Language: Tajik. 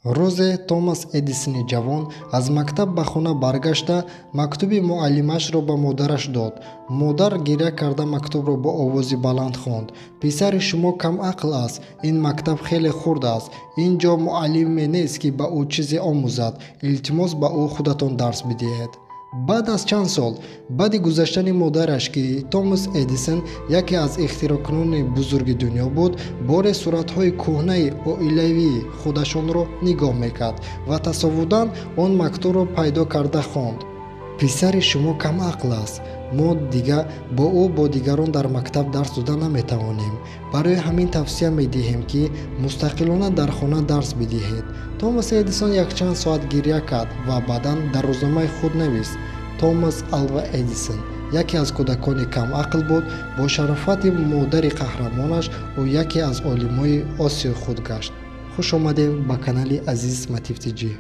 рӯзе Томас Эдисони ҷавон аз мактаб ба хона баргашта мактуби муаллимашро ба модараш дод. Модар гиря карда мактубро бо овози баланд хонд. Писари шумо камақл аст. Ин мактаб хеле хурд аст. Ин ҷо муаллиме нест ки ба ӯ чизе омӯзад. Илтимос ба ӯ худатон дарс бидиҳед. баъд аз чанд сол баъди гузаштани модараш ки Томас Эдисон яке аз ихтироъкунони бузурги дунё буд, боре суратҳои кӯҳнаи оилавии худашонро нигоҳ мекард ва тасоввурдан он мактубро пайдо карда хонд. писари шумо камақл аст. мо дигар бо ӯ бо дигарон дар мактаб дарс дода наметавонем. барои ҳамин тавсия медиҳем ки мустақилона дар хона дарс бидиҳед. Томас Эдисон якчанд соат гирья кард ва баъдан дар рӯзномаи худ навист: Томас Алва Эдисон яке аз кӯдакони камақл буд. Бо шарофати модари қаҳрамонаш ӯ яке аз олимони Осиёи худ гашт. хуш омадед ба канали Азиз Матиф Тиҷи.